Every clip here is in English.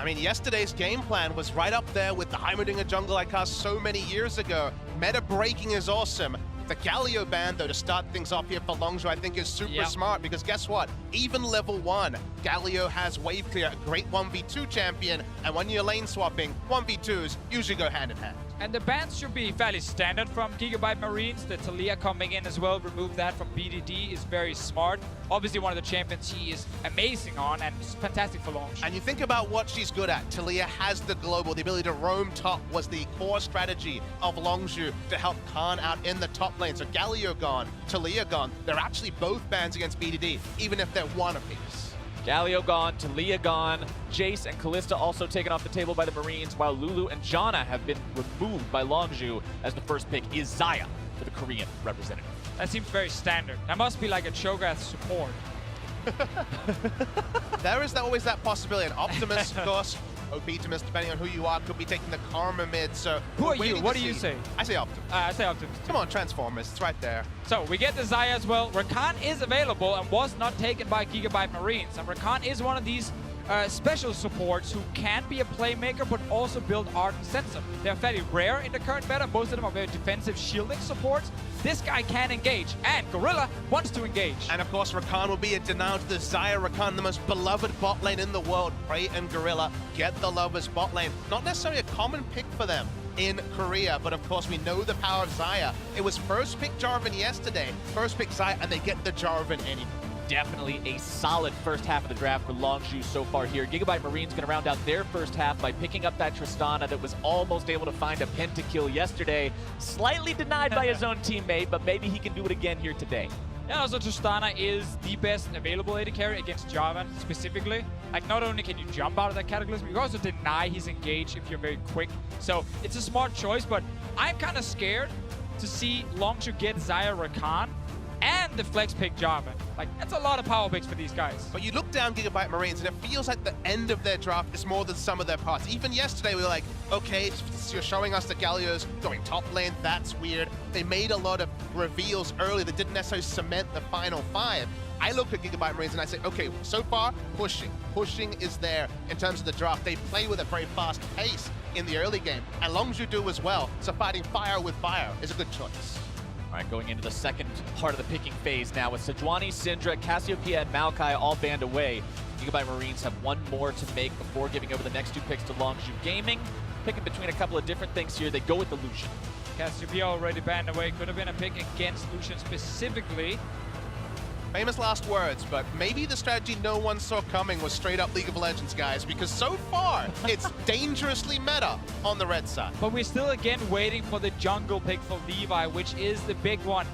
I mean, yesterday's game plan was right up there with the Heimerdinger jungle I cast so many years ago. Meta breaking is awesome. The Galio ban, though, to start things off here for Longzhu, I think is super smart, because guess what? Even level 1, Galio has wave clear, a great 1v2 champion, and when you're lane swapping, 1v2s usually go hand in hand. And the bans should be fairly standard from Gigabyte Marines. The Talia coming in as well, remove that from BDD is very smart. Obviously one of the champions he is amazing on, and it's fantastic for Longzhu. And you think about what she's good at. Talia has the global, the ability to roam top was the core strategy of Longzhu to help Khan out in the top lane. So Galio gone, Talia gone. They're actually both bans against BDD, even if they're one apiece. Galio gone, Talia gone, Jace and Kalista also taken off the table by the Marines, while Lulu and Janna have been removed by Longzhu, as the first pick is Xayah for the Korean representative. That seems very standard. That must be like a Cho'Gath support. There is always that possibility. And Optimus, of course, Optimus, depending on who you are, could be taking the Karma mid. So who are you? What do you say? I say Optimus. I say Optimus. Come on, Transformers. It's right there. So we get the Xayah as well. Rakan is available and was not taken by Gigabyte Marines. And Rakan is one of these special supports who can be a playmaker but also build art and sensor. They're fairly rare in the current meta. Most of them are very defensive shielding supports. This guy can engage, and Gorilla wants to engage. And of course, Rakan will be a denial to the Xayah. Rakan, the most beloved bot lane in the world. Prey and Gorilla get the lovers bot lane. Not necessarily a common pick for them in Korea, but of course we know the power of Xayah. It was first pick Jarvan yesterday, first pick Xayah, and they get the Jarvan anyway. Definitely a solid first half of the draft for Longzhu so far here. Gigabyte Marines going to round out their first half by picking up that Tristana that was almost able to find a pentakill yesterday. Slightly denied by his own teammate, but maybe he can do it again here today. And also Tristana is the best available AD carry against Jarvan specifically. Like, not only can you jump out of that Cataclysm, you can also deny his engage if you're very quick. So it's a smart choice, but I'm kind of scared to see Longzhu get Xayah Rakan and the flex pick Jarvan. Like, that's a lot of power picks for these guys. But you look down Gigabyte Marines and it feels like the end of their draft is more than some of their parts. Even yesterday we were like, okay, you're showing us the Galio's going top lane, that's weird. They made a lot of reveals early that didn't necessarily cement the final 5. I look at Gigabyte Marines and I say, okay, so far, pushing. Pushing is there in terms of the draft. They play with a very fast pace in the early game, and Longzhu do as well. So fighting fire with fire is a good choice. All right, going into the second part of the picking phase now with Sejuani, Syndra, Cassiopeia, and Maokai all banned away. Gigabyte Marines have one more to make before giving over the next 2 picks to Longzhu Gaming. Picking between a couple of different things here. They go with the Lucian. Cassiopeia already banned away. Could have been a pick against Lucian specifically. Famous last words, but maybe the strategy no one saw coming was straight up League of Legends, guys, because so far, it's dangerously meta on the red side. But we're still again waiting for the jungle pick for Levi, which is the big one.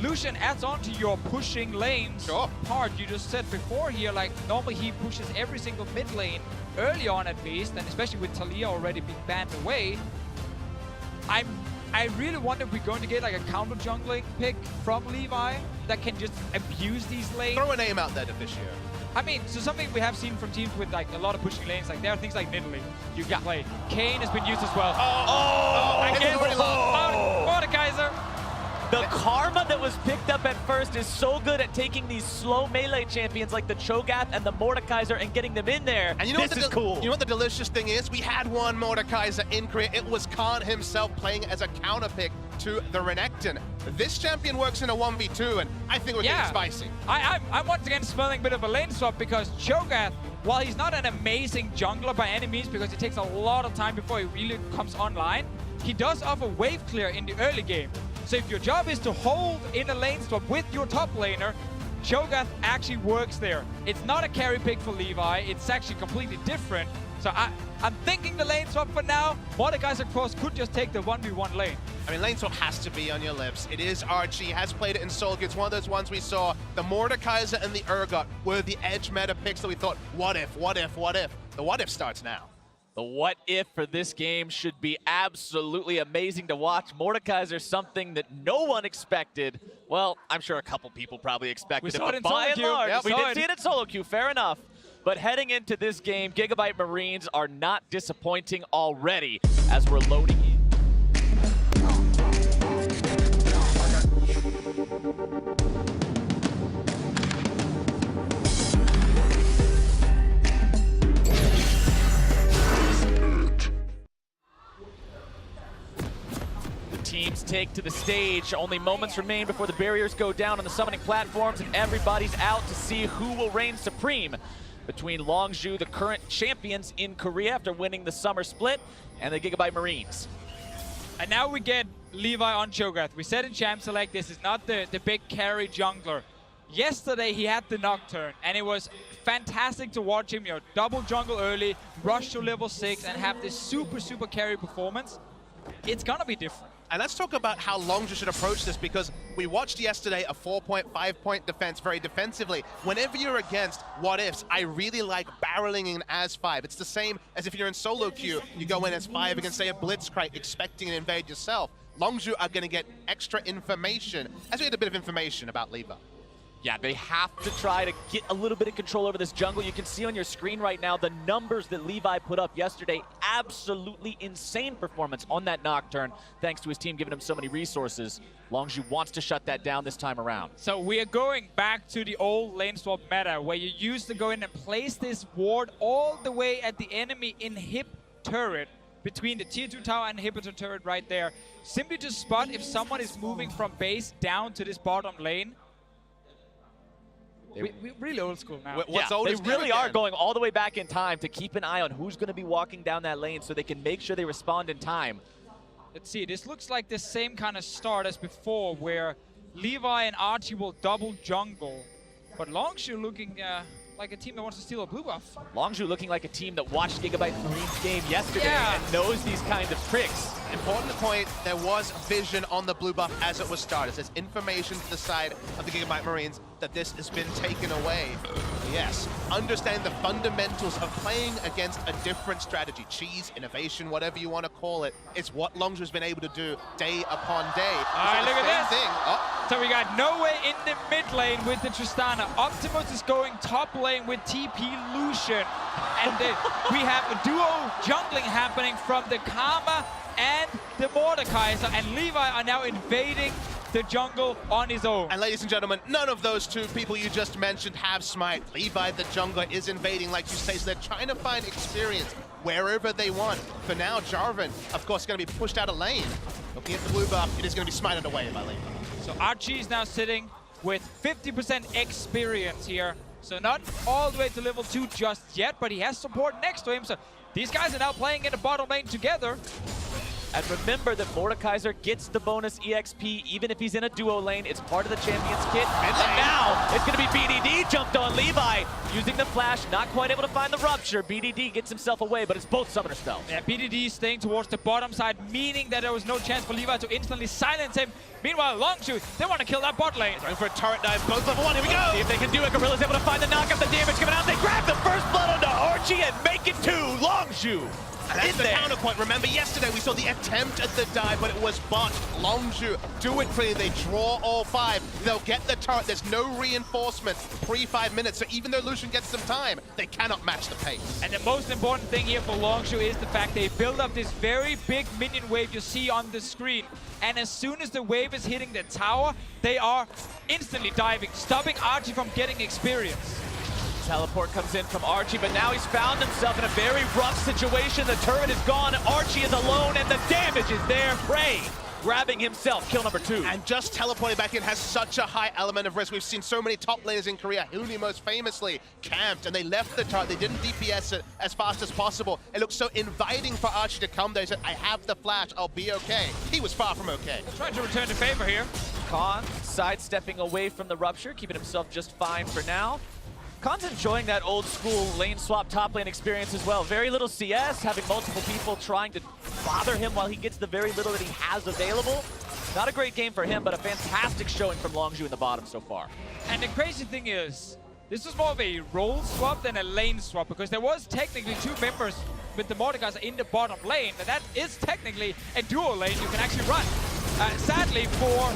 Lucian adds on to your pushing lanes part you just said before here. Like, normally he pushes every single mid lane early on at least, and especially with Talia already being banned away. I really wonder if we're going to get like a counter jungling pick from Levi that can just abuse these lanes. Throw a name out there, Deficio. I mean, so something we have seen from teams with like a lot of pushing lanes, like there are things like Nidalee you can play. Kayn has been used as well. I guess Mordekaiser. The karma that was picked up at first is so good at taking these slow melee champions like the Cho'Gath and the Mordekaiser and getting them in there. And you know this is cool. You know what the delicious thing is? We had one Mordekaiser in Korea. It was Khan himself playing as a counter pick to the Renekton. This champion works in a 1v2, and I think we're getting spicy. I'm once again smelling a bit of a lane swap, because Cho'Gath, while he's not an amazing jungler by any means, because it takes a lot of time before he really comes online, he does offer wave clear in the early game. So if your job is to hold in a lane swap with your top laner, Cho'Gath actually works there. It's not a carry pick for Levi, it's actually completely different. So I'm thinking the lane swap for now. Mordekaiser, of course, could just take the 1v1 lane. I mean, lane swap has to be on your lips. It is Archie, has played it in Soul. It's one of those ones we saw. The Mordekaiser and the Urgot were the edge meta picks that we thought, what if, what if, what if? The what if starts now. The what if for this game should be absolutely amazing to watch. Mordekaiser, something that no one expected. Well, I'm sure a couple people probably expected it, but by and large, we did see it in solo queue, fair enough. But heading into this game, Gigabyte Marines are not disappointing already as we're loading in. take to the stage. Only moments remain before the barriers go down on the summoning platforms, and everybody's out to see who will reign supreme between Longzhu, the current champions in Korea after winning the summer split, and the Gigabyte Marines. And now we get Levi on Cho'Gath. We said in Champ Select, this is not the big carry jungler. Yesterday he had the Nocturne, and it was fantastic to watch him, double jungle early, rush to level 6, and have this super carry performance. It's gonna be different. And let's talk about how Longzhu should approach this, because we watched yesterday a 4-point, 5-point defense very defensively. Whenever you're against what ifs, I really like barreling in as 5. It's the same as if you're in solo queue, you go in as 5 against, say, a Blitzcrank, expecting to invade yourself. Longzhu are going to get extra information, as we had a bit of information about Levi. Yeah, they have to try to get a little bit of control over this jungle. You can see on your screen right now the numbers that Levi put up yesterday. Absolutely insane performance on that Nocturne, thanks to his team giving him so many resources. Longzhu wants to shut that down this time around. So we are going back to the old lane swap meta, where you used to go in and place this ward all the way at the enemy inhib turret, between the tier 2 tower and inhibitor turret right there, simply to spot if someone is moving from base down to this bottom lane. We're really old school now. They really are going all the way back in time to keep an eye on who's going to be walking down that lane so they can make sure they respond in time. Let's see, this looks like the same kind of start as before, where Levi and Archie will double jungle, but Longzhu looking like a team that wants to steal a blue buff. Longzhu looking like a team that watched Gigabyte Marine's game yesterday and knows these kinds of tricks. Important to point, there was vision on the blue buff as it was started. There's information to the side of the Gigabyte Marines that this has been taken away. Yes, understand the fundamentals of playing against a different strategy. Cheese, innovation, whatever you want to call it. It's what Longzhu's been able to do day upon day. All right, look at this. So we got No Way in the mid lane with the Tristana. Optimus is going top lane with TP Lucian. And we have a duo jungling happening from the Karma and the Mordekaiser. And Levi are now invading the jungle on his own. And ladies and gentlemen, none of those two people you just mentioned have smite. Levi, the jungler, is invading, like you say, so they're trying to find experience wherever they want. For now, Jarvan, of course, going to be pushed out of lane. Looking at the blue buff, it is going to be smited away by Levi. So Archie is now sitting with 50% experience here. So not all the way to level 2 just yet, but he has support next to him. So these guys are now playing in the bottom lane together. And remember that Mordekaiser gets the bonus EXP even if he's in a duo lane. It's part of the Champions kit. And now it's going to be BDD jumped on Levi using the flash. Not quite able to find the rupture. BDD gets himself away, but it's both summoner spells. Yeah, BDD staying towards the bottom side, meaning that there was no chance for Levi to instantly silence him. Meanwhile, Longzhu, they want to kill that bot lane. Going for a turret dive, both level 1, here we go! See if they can do it. Gorilla's able to find the knock up, the damage coming out. They grab the first blood onto Archie and make it 2. Longzhu. And that's the counterpoint. Remember, yesterday we saw the attempt at the dive, but it was botched. Longzhu do it clean. They draw all 5. They'll get the turret. There's no reinforcements pre-5 minutes, so even though Lucian gets some time, they cannot match the pace. And the most important thing here for Longzhu is the fact they build up this very big minion wave you see on the screen. And as soon as the wave is hitting the tower, they are instantly diving, stopping Archie from getting experience. Teleport comes in from Archie, but now he's found himself in a very rough situation. The turret is gone, Archie is alone, and the damage is there. Prey grabbing himself, kill number 2. And just teleporting back in has such a high element of risk. We've seen so many top laners in Korea, Huni most famously, camped, and they left the turret. They didn't DPS it as fast as possible. It looked so inviting for Archie to come there. He said, I have the flash, I'll be okay. He was far from okay. Trying to return the favor here. Khan sidestepping away from the rupture, keeping himself just fine for now. Khan's enjoying that old school lane swap top lane experience as well. Very little CS, having multiple people trying to bother him while he gets the very little that he has available. Not a great game for him, but a fantastic showing from Longzhu in the bottom so far. And the crazy thing is, this was more of a role swap than a lane swap, because there was technically 2 members with the Mordekaiser in the bottom lane, but that is technically a duo lane you can actually run. Sadly for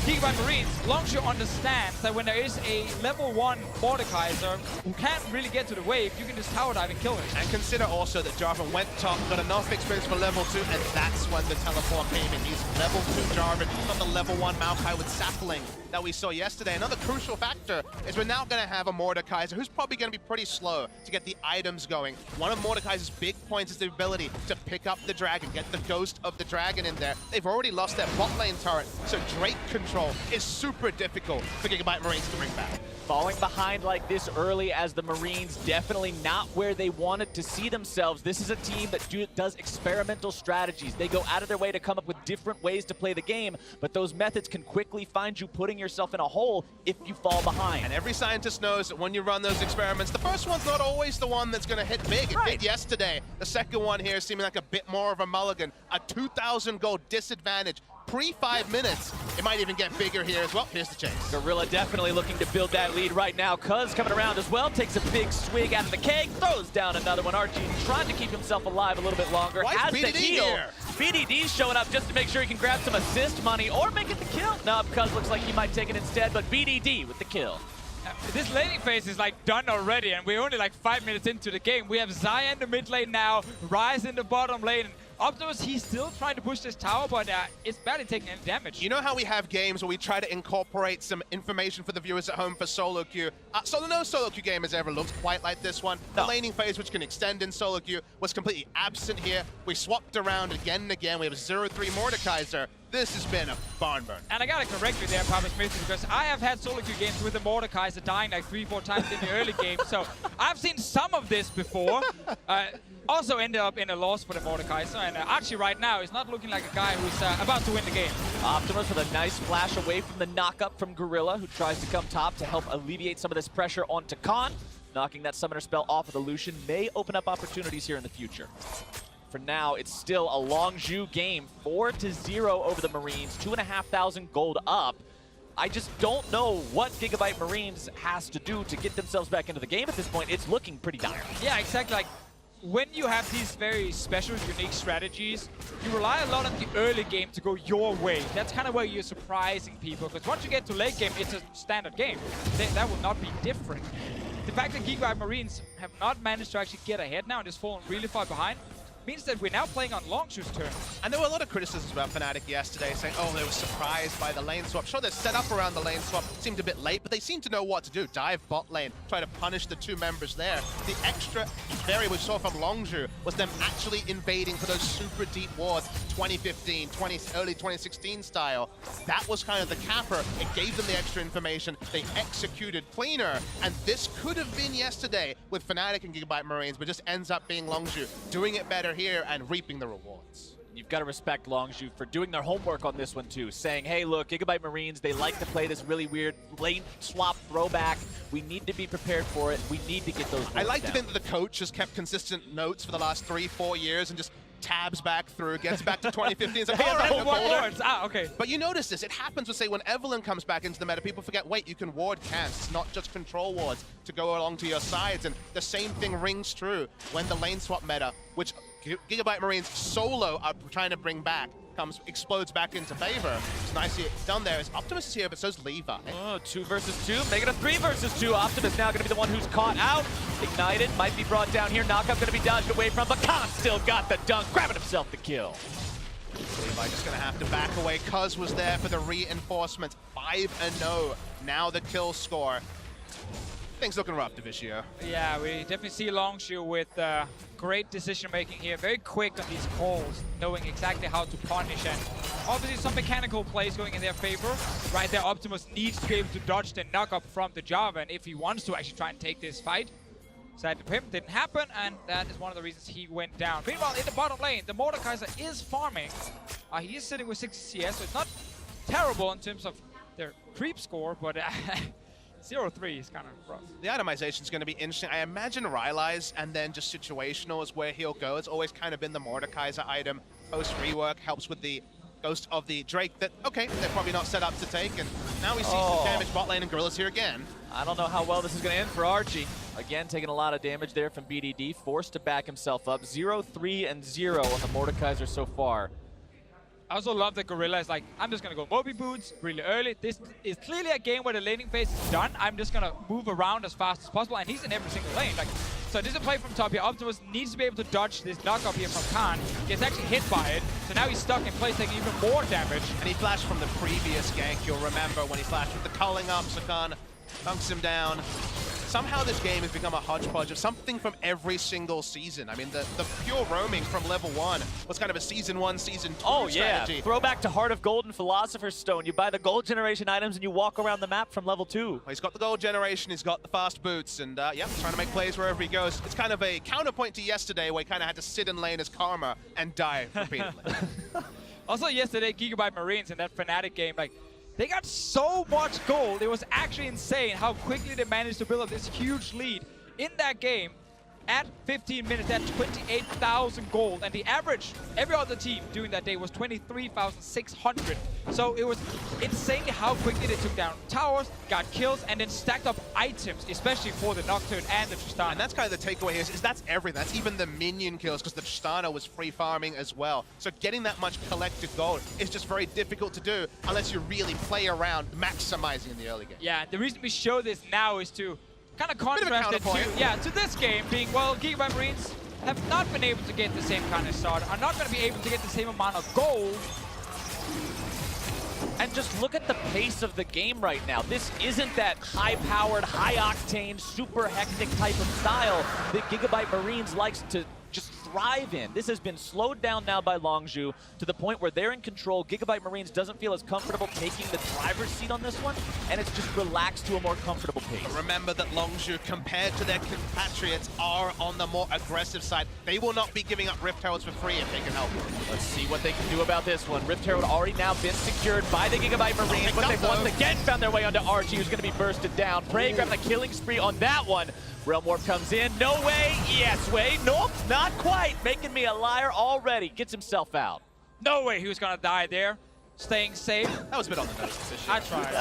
Gigabyte Marines, Longzhu understands that when there is a level 1 Mordekaiser who can't really get to the wave, you can just tower dive and kill it. And consider also that Jarvan went top, got enough experience for level 2, and that's when the teleport came in. He's level 2 Jarvan, not the level 1 Maokai with Sapling that we saw yesterday. Another crucial factor is we're now going to have a Mordekaiser who's probably going to be pretty slow to get the items going. One of Mordekaiser's big points is the ability to pick up the dragon, get the ghost of the dragon in there. They've already lost their bot lane turret, so Drake control is super difficult for Gigabyte Marines to bring back. Falling behind like this early as the Marines, definitely not where they wanted to see themselves. This is a team that does experimental strategies. They go out of their way to come up with different ways to play the game, but those methods can quickly find you putting yourself in a hole if you fall behind. And every scientist knows that when you run those experiments, the first one's not always the one that's going to hit big. It did yesterday. The second one here seeming like a bit more of a mulligan. A 2,000 gold disadvantage. Pre-5 minutes, it might even get bigger here as well. Here's the chase. Gorilla definitely looking to build that lead right now. Cuz coming around as well, takes a big swig out of the keg, throws down another one. Archie trying to keep himself alive a little bit longer. Why has is the BDD heal. here? BDD's showing up just to make sure he can grab some assist money or make it the kill. No, Cuz looks like he might take it instead, but BDD with the kill. This laning phase is like done already, and we're only like 5 minutes into the game. We have Xayah in the mid lane now, Ryze in the bottom lane. Optimus, he's still trying to push this tower, but it's barely taking any damage. You know how we have games where we try to incorporate some information for the viewers at home for solo queue? No solo queue game has ever looked quite like this one. No. The laning phase, which can extend in solo queue, was completely absent here. We swapped around again and again. We have a 0-3 Mordekaiser. This has been a barn burn. And I gotta correct you there, Papa Smith, because I have had solo queue games with the Mordekaiser dying like 3-4 times in the early game, so I've seen some of this before. Also ended up in a loss for the Mordekaiser, and actually right now he's not looking like a guy who's about to win the game. Optimus with a nice flash away from the knock-up from Gorilla, who tries to come top to help alleviate some of this pressure onto Khan. Knocking that summoner spell off of the Lucian may open up opportunities here in the future. For now, it's still a Longzhu game, 4-0 over the Marines, 2,500 gold up. I just don't know what Gigabyte Marines has to do to get themselves back into the game at this point. It's looking pretty dire. Yeah, exactly. Like, when you have these very special, unique strategies, you rely a lot on the early game to go your way. That's kind of where you're surprising people, because once you get to late game, it's a standard game. That will not be different. The fact that Gigabyte Marines have not managed to actually get ahead now and just fallen really far behind means that we're now playing on Longzhu's turn. And there were a lot of criticisms about Fnatic yesterday, saying, oh, they were surprised by the lane swap. Sure, they're set up around the lane swap, seemed a bit late, but they seem to know what to do. Dive bot lane, try to punish the two members there. The extra variable we saw from Longzhu was them actually invading for those super deep wards, 2015, early 2016 style. That was kind of the capper. It gave them the extra information. They executed cleaner, and this could have been yesterday with Fnatic and Gigabyte Marines, but just ends up being Longzhu doing it better here and reaping the rewards. You've got to respect Longzhu for doing their homework on this one too, saying, hey, look, Gigabyte Marines, they like to play this really weird lane swap throwback. We need to be prepared for it. We need to get those I like to think that the coach has kept consistent notes for the last 3-4 years and just tabs back through, gets back to 2015. It's like, all right, okay. But you notice this, it happens with, say, when Evelynn comes back into the meta, people forget, wait, you can ward cants. It's not just control wards to go along to your sides. And the same thing rings true when the lane swap meta, which Gigabyte Marines solo are trying to bring back, explodes back into favor. It's nicely done there. As Optimus is here, but so's Levi. Oh, 2 versus 2, make it a 3 versus 2. Optimus now going to be the one who's caught out. Ignited, might be brought down here. Knockup going to be dodged away from, but Khan still got the dunk, grabbing himself the kill. Levi just going to have to back away. Cuz was there for the reinforcements. 5-0. Now the kill score. Things looking rough, Divicio. Yeah, we definitely see Longzhu with great decision-making here. Very quick on these calls, knowing exactly how to punish. And obviously some mechanical plays going in their favor. Right there, Optimus needs to be able to dodge the knock-up from the Jarvan if he wants to actually try and take this fight. Side to him, didn't happen, and that is one of the reasons he went down. Meanwhile, in the bottom lane, the Mordekaiser is farming. He is sitting with 6 CS, so it's not terrible in terms of their creep score, but 0-3 is kind of rough. The itemization is going to be interesting. I imagine Rylai's and then just situational is where he'll go. It's always kind of been the Mordekaiser item. Post-rework helps with the Ghost of the Drake that, okay, they're probably not set up to take. And now we see some damage bot lane and Gorilla's here again. I don't know how well this is going to end for Archie. Again, taking a lot of damage there from BDD, forced to back himself up. 0-3-0 on the Mordekaiser so far. I also love that Gorilla is like, I'm just going to go Moby Boots really early. This is clearly a game where the laning phase is done. I'm just going to move around as fast as possible, and he's in every single lane. Like, so this is a play from top here. Optimus needs to be able to dodge this knock-up here from Khan. Gets actually hit by it, so now he's stuck in place, taking even more damage. And he flashed from the previous gank, you'll remember, when he flashed with the culling up, so Khan dunks him down. Somehow this game has become a hodgepodge of something from every single season. I mean, the pure roaming from level 1 was kind of a season 1, season 2 strategy. Yeah, throwback to Heart of Gold and Philosopher's Stone. You buy the gold generation items and you walk around the map from level 2. Well, he's got the gold generation, he's got the fast boots, and yeah, trying to make plays wherever he goes. It's kind of a counterpoint to yesterday where he kind of had to sit in lane as Karma and die repeatedly. Also yesterday, Gigabyte Marines in that Fnatic game, like, they got so much gold. It was actually insane how quickly they managed to build up this huge lead in that game. At 15 minutes, at 28,000 gold. And the average, every other team doing that day was 23,600. So it was insane how quickly they took down towers, got kills, and then stacked up items, especially for the Nocturne and the Tristana. And that's kind of the takeaway here, is that's everything. That's even the minion kills, because the Tristana was free farming as well. So getting that much collected gold is just very difficult to do unless you really play around maximizing in the early game. Yeah, the reason we show this now is to kind of contrast it to this game being, well, Gigabyte Marines have not been able to get the same kind of start, are not going to be able to get the same amount of gold. And just look at the pace of the game right now. This isn't that high-powered, high-octane, super hectic type of style that Gigabyte Marines likes to just thrive in. This has been slowed down now by Longzhu to the point where they're in control. Gigabyte Marines doesn't feel as comfortable taking the driver's seat on this one, and it's just relaxed to a more comfortable pace. But remember that Longzhu, compared to their compatriots, are on the more aggressive side. They will not be giving up Rift Heralds for free if they can help it. Let's see what they can do about this one. Rift Herald already now been secured by the Gigabyte Marines, but they've once again found their way onto Archie, who's going to be bursted down. Prey grabbing a killing spree on that one. Realm Warp comes in. No way. Yes way. Nope, not quite. Making me a liar already. Gets himself out. No way he was going to die there. Staying safe. That was a bit on the nose position. I tried.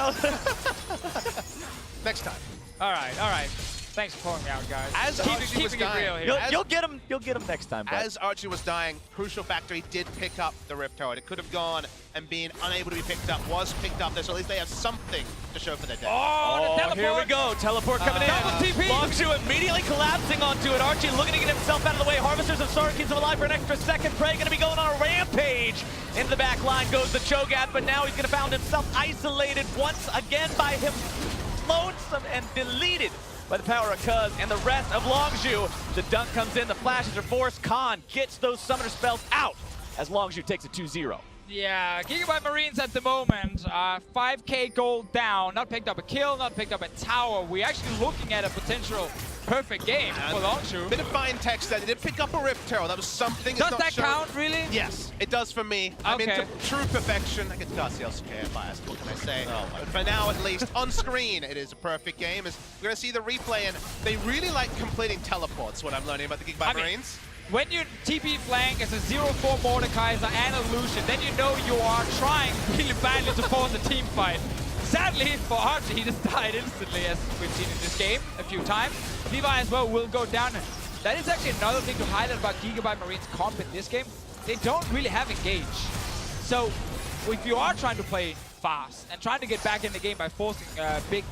Next time. All right. Thanks for calling me out, guys. As Archie was keeping it real dying, here. You'll get him next time, bud. As Archie was dying, Crucial Factory did pick up the Rift Herald. It could have gone and been unable to be picked up, was picked up there, so at least they have something to show for their day. Oh, the teleport. Here we go. Teleport coming in. Double TP. Longzhu immediately collapsing onto it. Archie looking to get himself out of the way. Harvesters of Sorrow keeps him alive for an extra second. Prey going to be going on a rampage. Into the back line goes the Cho'Gath, but now he's going to found himself isolated once again by him. Lonesome and deleted by the power of Cuz and the rest of Longzhu. The dunk comes in, the flashes are forced. Khan gets those summoner spells out as Longzhu takes a 2-0. Yeah, Gigabyte Marines at the moment, 5k gold down, not picked up a kill, not picked up a tower. We're actually looking at a potential perfect game for Longzhu. Bit of fine text there. They did pick up a Rift Herald. That was something. Does that count, really? Yes, it does for me. I'm into true perfection. I get Garciel's biased. What can I say? But for now, at least, on screen, it is a perfect game. As we're going to see the replay, and they really like completing teleports, what I'm learning about the Gigabyte Marines. When you TP flank as a 0-4 Mordekaiser and a Lucian, then you know you are trying really badly to force a team fight. Sadly for Archie, he just died instantly, as we've seen in this game a few times. Levi as well will go down. That is actually another thing to highlight about Gigabyte Marines' comp in this game. They don't really have engage. So if you are trying to play fast and trying to get back in the game by forcing big,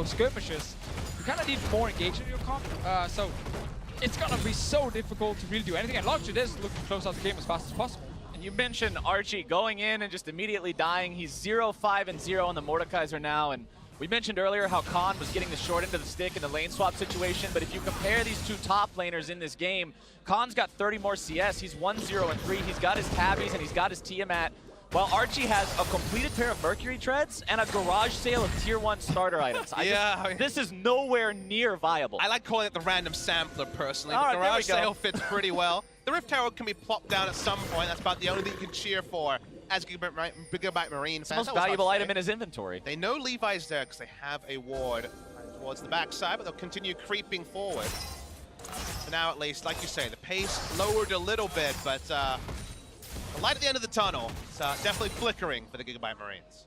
skirmishes, you kind of need more engagement in your comp. So it's gonna be so difficult to really do anything. And Longzhu is looking to close out the game as fast as possible. And you mentioned Archie going in and just immediately dying. He's 0-5-0 on the Mordekaiser now. And we mentioned earlier how Khan was getting the short end of the stick in the lane swap situation. But if you compare these two top laners in this game, Khan's got 30 more CS. He's 1-0-3. He's got his Tabbies and he's got his Tiamat. While Archie has a completed pair of Mercury Treads and a garage sale of tier 1 starter items. This is nowhere near viable. I like calling it the random sampler, personally. The garage sale fits pretty well. The Rift Herald can be plopped down at some point. That's about the only thing you can cheer for as Gigabyte Marine fans. It's the most valuable item in his inventory. They know Levi's there because they have a ward towards the backside, but they'll continue creeping forward. For now, at least, like you say, the pace lowered a little bit, but the light at the end of the tunnel is definitely flickering for the Gigabyte Marines.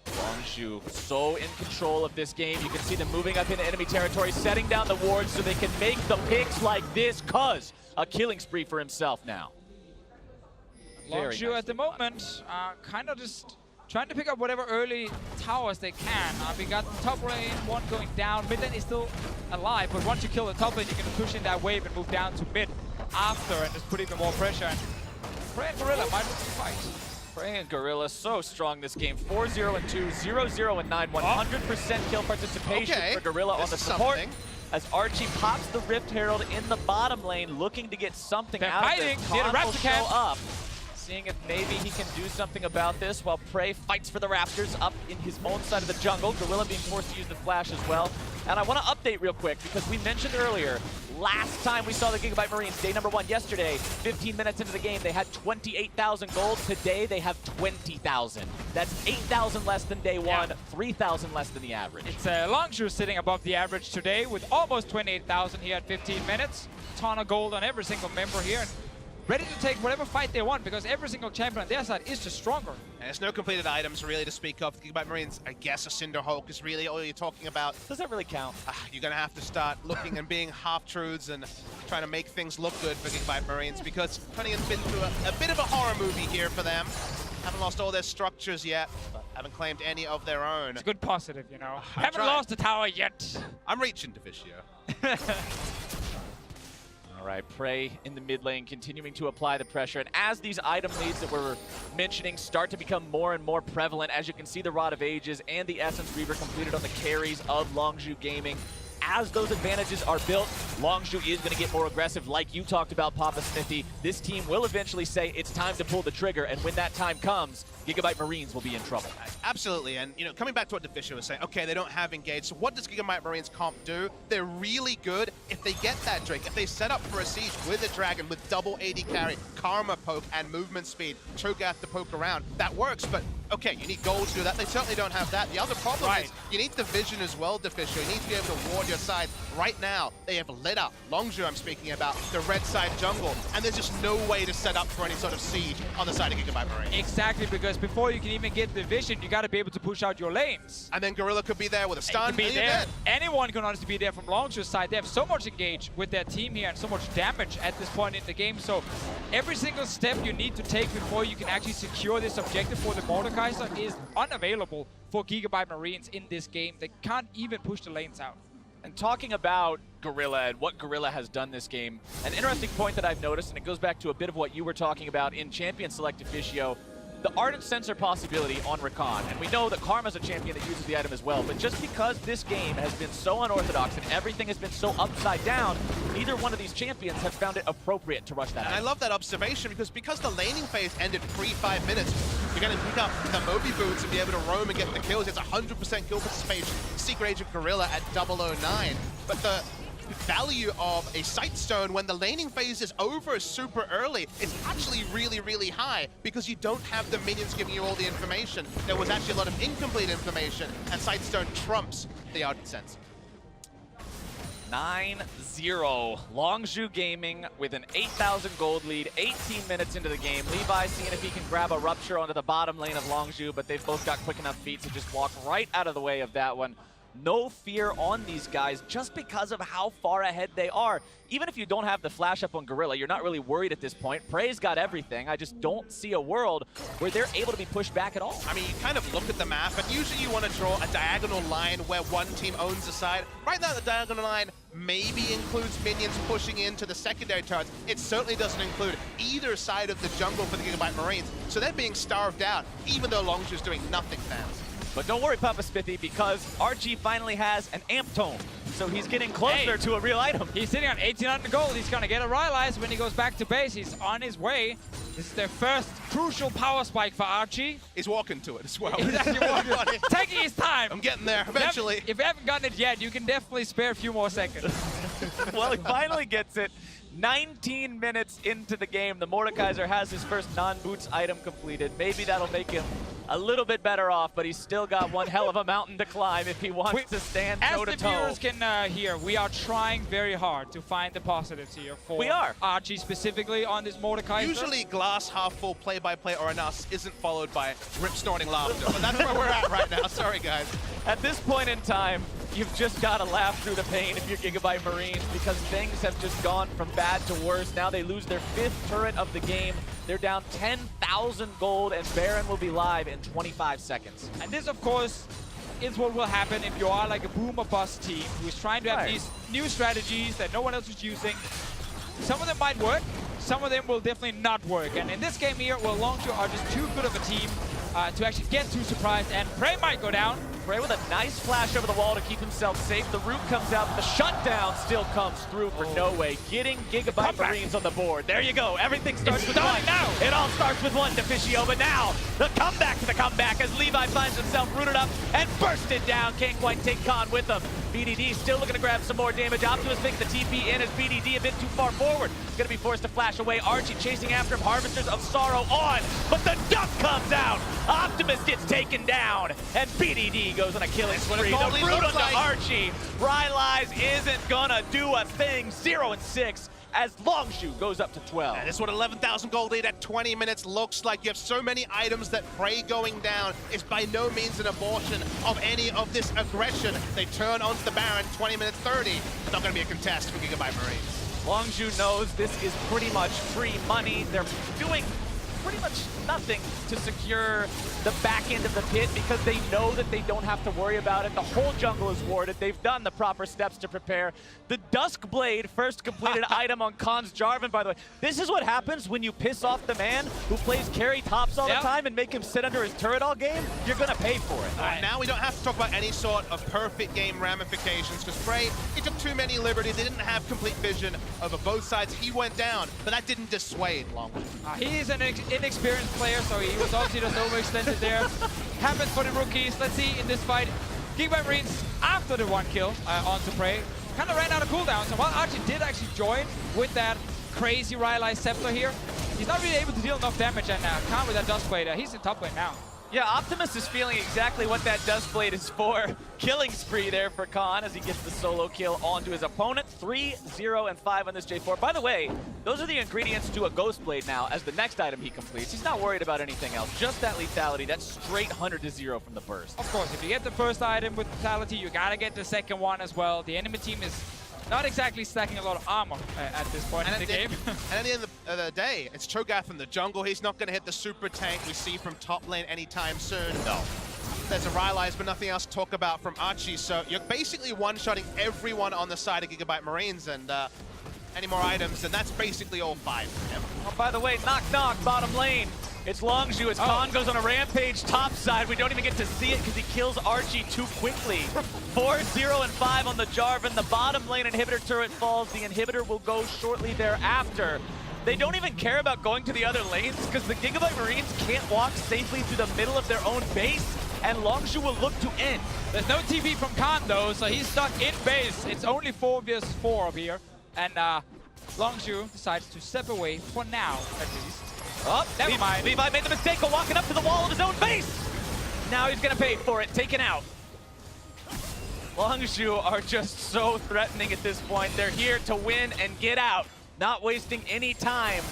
Longzhu so in control of this game. You can see them moving up into enemy territory, setting down the wards so they can make the picks like this. Cuz a killing spree for himself now. Longzhu at the moment, kind of just trying to pick up whatever early towers they can. We got the top lane, one going down. Mid lane is still alive, but once you kill the top lane, you can push in that wave and move down to mid after and just put even more pressure. And Prey and Gorilla might win the fight. Prey and Gorilla so strong this game. 4-0 and 2, 0-0 and 9, 100% kill participation for Gorilla on the support. As Archie pops the Rift Herald in the bottom lane, looking to get something out of this. Khan will show up, seeing if maybe he can do something about this, while Prey fights for the Raptors up in his own side of the jungle. Gorilla being forced to use the flash as well. And I want to update real quick, because we mentioned earlier, last time we saw the Gigabyte Marines, day number 1 yesterday, 15 minutes into the game, they had 28,000 gold. Today, they have 20,000. That's 8,000 less than day 1, 3,000 less than the average. It's Longzhu sitting above the average today with almost 28,000 here at 15 minutes. Ton of gold on every single member here. And ready to take whatever fight they want, because every single champion on their side is just stronger. And there's no completed items really to speak of. The Gigabyte Marines, I guess a Cinder Hulk is really all you're talking about. Does that really count? You're going to have to start looking and being half-truths and trying to make things look good for Gigabyte Marines, because Cunningham's been through a bit of a horror movie here for them. Haven't lost all their structures yet, but haven't claimed any of their own. It's a good positive, you know. Haven't lost the tower yet. I'm reaching, Deficio. All right, Prey in the mid lane continuing to apply the pressure. And as these item leads that we're mentioning start to become more and more prevalent, as you can see the Rod of Ages and the Essence Reaver completed on the carries of Longzhu Gaming. As those advantages are built, Longzhu is going to get more aggressive, like you talked about, Papa Smithy. This team will eventually say it's time to pull the trigger, and when that time comes, Gigabyte Marines will be in trouble. Absolutely, and you know, coming back to what Deficio was saying, okay, they don't have engage, so what does Gigabyte Marines comp do? They're really good if they get that Drake, if they set up for a siege with a dragon with double AD carry, Karma poke, and movement speed, Cho'Gath to poke around, that works, but okay, you need gold to do that. They certainly don't have that. The other problem is you need the vision as well, Deficio. You need to be able to ward your side. Right now, they have lit up, Longzhu I'm speaking about, the red side jungle, and there's just no way to set up for any sort of siege on the side of Gigabyte Marines. Exactly, because before you can even get the vision, you got to be able to push out your lanes. And then Gorilla could be there with a stun. Be there. Anyone can honestly be there from Longzhu's side. They have so much engage with their team here and so much damage at this point in the game. So every single step you need to take before you can actually secure this objective for the Mordekaiser is unavailable for Gigabyte Marines in this game. They can't even push the lanes out. And talking about Gorilla and what Gorilla has done this game, an interesting point that I've noticed, and it goes back to a bit of what you were talking about in Champion Select Officio, the Ardent Sensor possibility on Rakan. And we know that Karma's a champion that uses the item as well, but just because this game has been so unorthodox and everything has been so upside down, neither one of these champions have found it appropriate to rush that item. I love that observation, because the laning phase ended pre-5 minutes, you're going to pick up the Moby Boots and be able to roam and get the kills. It's 100% kill participation. Secret Agent Gorilla at 009. But the value of a Sightstone when the laning phase is over super early is actually really, really high, because you don't have the minions giving you all the information. There was actually a lot of incomplete information, and Sightstone trumps the Ardent Sensor. 9-0. Longzhu Gaming with an 8,000 gold lead, 18 minutes into the game. Levi seeing if he can grab a Rupture onto the bottom lane of Longzhu, but they've both got quick enough feet to just walk right out of the way of that one. No fear on these guys just because of how far ahead they are. Even if you don't have the flash up on Gorilla, you're not really worried at this point. Prey's got everything. I just don't see a world where they're able to be pushed back at all. I mean, you kind of look at the map, and usually you want to draw a diagonal line where one team owns a side. Right now, the diagonal line maybe includes minions pushing into the secondary turrets. It certainly doesn't include either side of the jungle for the Gigabyte Marines, so they're being starved out, even though Longzhu's doing nothing fancy. But don't worry, Papa Smithy, because Archie finally has an Amp Tome, so he's getting closer to a real item. He's sitting on 1,800 gold. He's going to get a Rylai's when he goes back to base. He's on his way. This is their first crucial power spike for Archie. He's walking to it as well. He's actually walking on it. Taking his time. I'm getting there eventually. If you haven't gotten it yet, you can definitely spare a few more seconds. Well, he finally gets it. 19 minutes into the game, the Mordekaiser has his first non-boots item completed. Maybe that'll make him a little bit better off, but he's still got one hell of a mountain to climb if he wants to stand toe-to-toe. As the viewers can hear, we are trying very hard to find the positives here for Archie specifically on this Mordekaiser. Usually glass half full play-by-play or an us isn't followed by rip-snorting laughter, but that's where we're at right now. Sorry, guys. At this point in time, you've just got to laugh through the pain if you're Gigabyte Marines, because things have just gone from bad to worse. Now they lose their 5th turret of the game. They're down 10,000 gold, and Baron will be live in 25 seconds. And this, of course, is what will happen if you are like a boom or bust team who is trying to have these new strategies that no one else is using. Some of them might work, some of them will definitely not work. And in this game here, well, Longzhu are just too good of a team to actually get too surprised, and Prey might go down. Prey with a nice flash over the wall to keep himself safe. The root comes out, but the shutdown still comes through for No Way, getting Gigabyte Marines on the board. There you go. Everything starts with one. Now. It all starts with one, Deficio, but now the comeback to the comeback as Levi finds himself rooted up and bursted down. Can't quite take Khan with him. BDD still looking to grab some more damage. Optimus thinks the TP in as BDD a bit too far forward. Going to be forced to flash away. Archie chasing after him. Harvesters of Sorrow on, but the duck comes out. Optimus gets taken down, and BDD goes on a killing spree. The root onto Archie. Rylai's isn't gonna do a thing. 0-6 as Longzhu goes up to 12. And this is what 11,000 gold lead at 20 minutes looks like. You have so many items that Prey going down is by no means an abortion of any of this aggression. They turn onto the Baron, 20 minutes 30. It's not gonna be a contest for Gigabyte Marines. Longzhu knows this is pretty much free money. They're doing pretty much nothing to secure the back end of the pit because they know that they don't have to worry about it. The whole jungle is warded. They've done the proper steps to prepare. The Duskblade first completed item on Khan's Jarvan, by the way. This is what happens when you piss off the man who plays carry tops all the time and make him sit under his turret all game. You're gonna pay for it. Now we don't have to talk about any sort of perfect game ramifications because Prey, he took too many liberties. They didn't have complete vision over both sides. He went down, but that didn't dissuade Longzhu. He is an inexperienced player, so he was obviously just overextended there. Happens for the rookies. Let's see in this fight. Gigabyte Marines, after the 1 kill onto Prey, kind of ran out of cooldowns. And while Archie did actually join with that crazy Rylai Scepter here, he's not really able to deal enough damage, and Khan with that Duskblade, he's in top lane now. Yeah, Optimus is feeling exactly what that Duskblade is for. Killing spree there for Khan as he gets the solo kill onto his opponent. 3, 0, and 5 on this J4. By the way, those are the ingredients to a Ghostblade now as the next item he completes. He's not worried about anything else, just that lethality. That's straight 100 to 0 from the burst. Of course, if you get the first item with lethality, you gotta get the second one as well. The enemy team is not exactly stacking a lot of armor at this point in the game. And at the end of the day, it's Cho'Gath in the jungle. He's not going to hit the super tank we see from top lane anytime soon. No. There's a Rylai's, but nothing else to talk about from Archie. So you're basically one-shotting everyone on the side of Gigabyte Marines, and any more items, and that's basically all 5. Oh, by the way, knock knock, bottom lane. It's Longzhu as Khan goes on a rampage top side. We don't even get to see it because he kills Archie too quickly. 4, 0, and 5 on the Jarvan. The bottom lane inhibitor turret falls. The inhibitor will go shortly thereafter. They don't even care about going to the other lanes because the Gigabyte Marines can't walk safely through the middle of their own base, and Longzhu will look to end. There's no TP from Khan though, so he's stuck in base. It's only 4 vs 4 up here, and Longzhu decides to step away for now, at least. Oh, never mind. Levi made the mistake of walking up to the wall of his own base. Now he's going to pay for it. Taken out. Longzhu are just so threatening at this point. They're here to win and get out. Not wasting any time.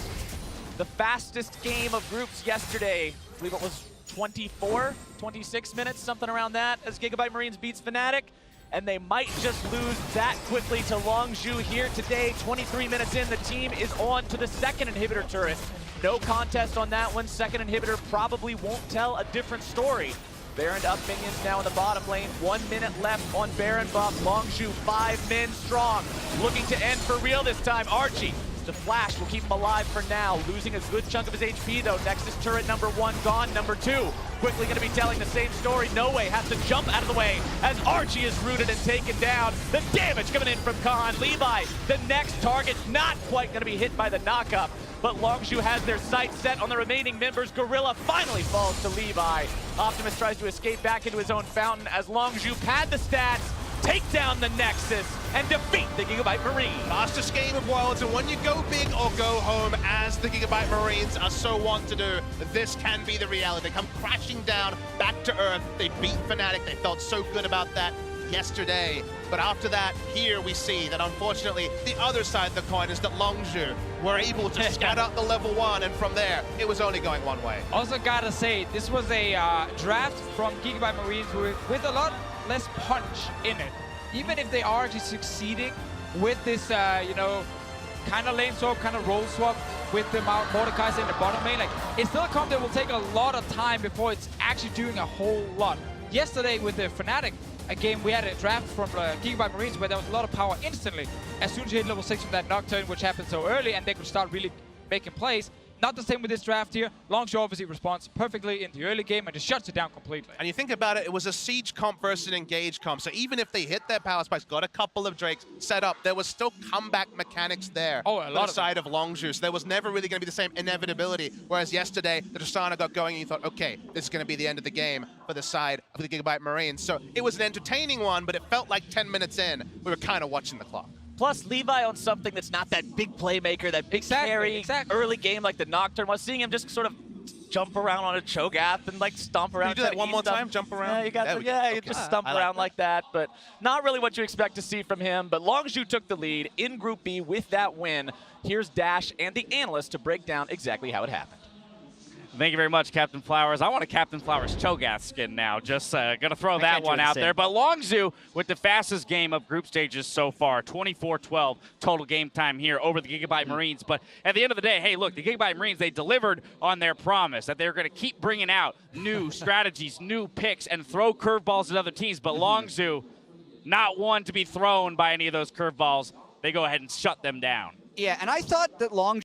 The fastest game of groups yesterday, I believe it was 24, 26 minutes, something around that, as Gigabyte Marines beats Fnatic. And they might just lose that quickly to Longzhu here today. 23 minutes in, the team is on to the second inhibitor turret. No contest on that one. Second inhibitor probably won't tell a different story. Baron up minions now in the bottom lane. 1 minute left on Baron buff. Longzhu 5 men strong. Looking to end for real this time. Archie, the flash will keep him alive for now. Losing a good chunk of his HP though. Nexus turret number 1 gone. Number 2 quickly going to be telling the same story. No Way has to jump out of the way as Archie is rooted and taken down. The damage coming in from Khan. Levi, the next target, not quite going to be hit by the knockup. But Longzhu has their sights set on the remaining members. Gorilla finally falls to Levi. Optimus tries to escape back into his own fountain as Longzhu pad the stats, take down the Nexus, and defeat the Gigabyte Marines. Fastest game of Worlds, and when you go big or go home, as the Gigabyte Marines are so wont to do, this can be the reality. They come crashing down, back to earth. They beat Fnatic. They felt so good about that yesterday. But after that, here we see that unfortunately, the other side of the coin is that Longzhu were able to scout out the level 1, and from there, it was only going one way. Also gotta say, this was a draft from Gigabyte Marines with a lot less punch in it even if they are actually succeeding with this, you know, kind of lane swap, kind of role swap with the Mordekaiser in the bottom lane, like, it's still a comp that will take a lot of time before it's actually doing a whole lot. Yesterday with the Fnatic game, we had a draft from Gigabyte Marines where there was a lot of power instantly as soon as you hit level 6 with that Nocturne, which happened so early, and they could start really making plays. Not the same with this draft here. Longzhu obviously responds perfectly in the early game and just shuts it down completely. And you think about it, it was a siege comp versus an engage comp. So even if they hit their power spikes, got a couple of Drakes set up, there was still comeback mechanics there on the side of Longzhu. So there was never really going to be the same inevitability. Whereas yesterday, the Tristana got going and you thought, okay, this is going to be the end of the game for the side of the Gigabyte Marines. So it was an entertaining one, but it felt like 10 minutes in, we were kind of watching the clock. Plus, Levi on something that's not that big playmaker, that big carry, early game like the Nocturne was. Seeing him just sort of jump around on a Cho'Gath and like stomp around. Can you do that one more time? Jump around? Yeah, you just stomp around like that. But not really what you expect to see from him. But Longzhu took the lead in Group B with that win. Here's Dash and the analyst to break down exactly how it happened. Thank you very much, Captain Flowers. I want a Captain Flowers Cho'Gath skin now. Just going to throw that one out there. But Longzhu with the fastest game of group stages so far, 24-12 total game time here over the Gigabyte Marines. But at the end of the day, hey, look, the Gigabyte Marines, they delivered on their promise that they're going to keep bringing out new strategies, new picks, and throw curveballs at other teams. But Longzhu, not one to be thrown by any of those curveballs. They go ahead and shut them down. Yeah, and I thought that Longzhu